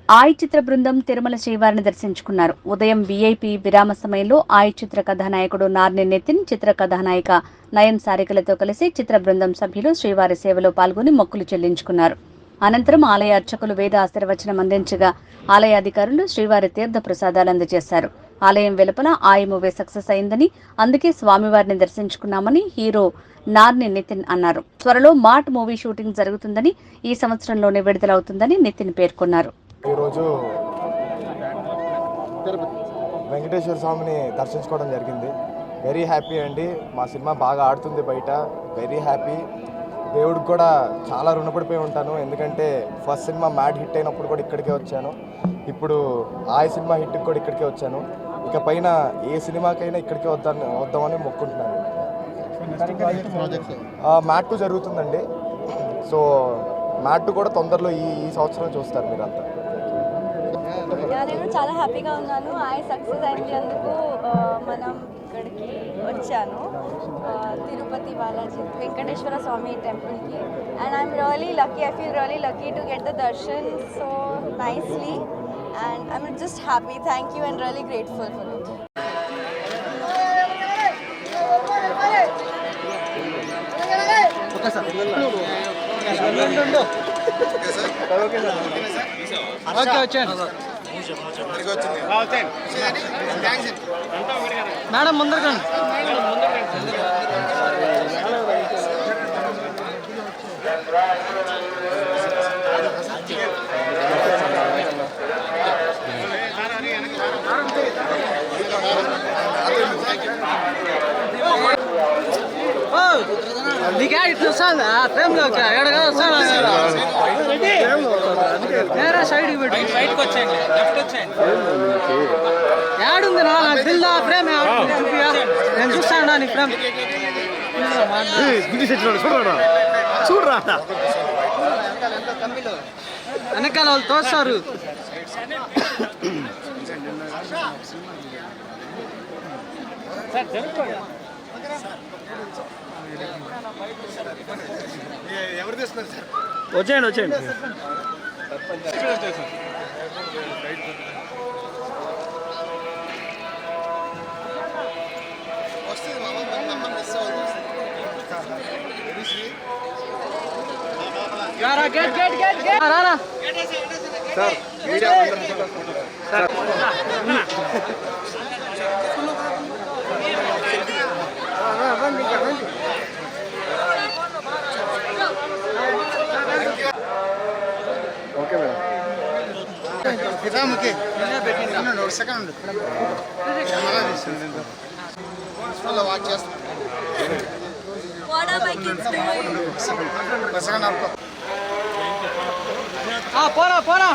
ఆయ్ చిత్ర బృందం తిరుమల శ్రీవారిని దర్శించుకున్నారు. ఉదయం వీఐపీ విరామ సమయంలో ఆయ్ చిత్ర కథానాయకుడు నార్ని నితిన్, చిత్ర కథానాయిక నయన్ సారికలతో కలిసి చిత్ర బృందం సభ్యులు శ్రీవారి సేవలో పాల్గొని మొక్కులు చెల్లించుకున్నారు. అనంతరం ఆలయ అర్చకులు వేద ఆశీర్వచనం అందించగా ఆలయ అధికారులు శ్రీవారి తీర్థ ప్రసాదాలు అందజేశారు. ఆలయం వెలుపల ఆయ్ మూవీ సక్సెస్ అయిందని, అందుకే స్వామివారిని దర్శించుకున్నామని హీరో నార్ని నితిన్ అన్నారు. త్వరలో మార్ట్ మూవీ షూటింగ్ జరుగుతుందని, ఈ సంవత్సరంలోనే విడుదలవుతుందని నితిన్ పేర్కొన్నారు. ఈరోజు వెంకటేశ్వర స్వామిని దర్శించుకోవడం జరిగింది. వెరీ హ్యాపీ అండి. మా సినిమా బాగా ఆడుతుంది బయట. Very happy. దేవుడికి కూడా చాలా రుణపడిపోయి ఉంటాను. ఎందుకంటే ఫస్ట్ సినిమా మ్యాడ్ హిట్ అయినప్పుడు కూడా ఇక్కడికే వచ్చాను. ఇప్పుడు ఆయ్ సినిమా హిట్కి కూడా ఇక్కడికే వచ్చాను. ఇక పైన ఏ సినిమాకైనా ఇక్కడికే వద్దామని మొక్కుంటున్నాను. మ్యాట్ 2 జరుగుతుందండి. సో మ్యాట్ 2 కూడా తొందరలో ఈ సంవత్సరం చూస్తారు మీరంతా. నేను చాలా హ్యాపీగా ఉన్నాను. ఆయ్ సక్సెస్ అయినందుకు మనం ఇక్కడికి వచ్చాను, తిరుపతి బాలాజీ వెంకటేశ్వర స్వామి టెంపుల్కి. And I'm really lucky. I feel really lucky to get the Darshan so nicely and I'm just happy. Thank you and really grateful for it. Madam ముందర నీకు ఇట్లా వస్తుందా ఫ్రేమ్లోకి ఎడగా వస్తాను నేరా సైడ్కి పెట్టి బయటకు వచ్చేయండి, లెఫ్ట్ వచ్చేయండి. యాడుంది నాకు బిల్దా ఫ్రేమ్ చూపియా, నేను చూస్తాను నీ ఫ్రేమ్. చూడరా వెనకాల వాళ్ళు తోస్తారు. ఎవరు తీస్తున్నారు సార్? వచ్చేయండి వచ్చేయండి. రారా sir media sir okay madam. Second watch చేస్తాను. What are my kids doing? పోరా పోరా.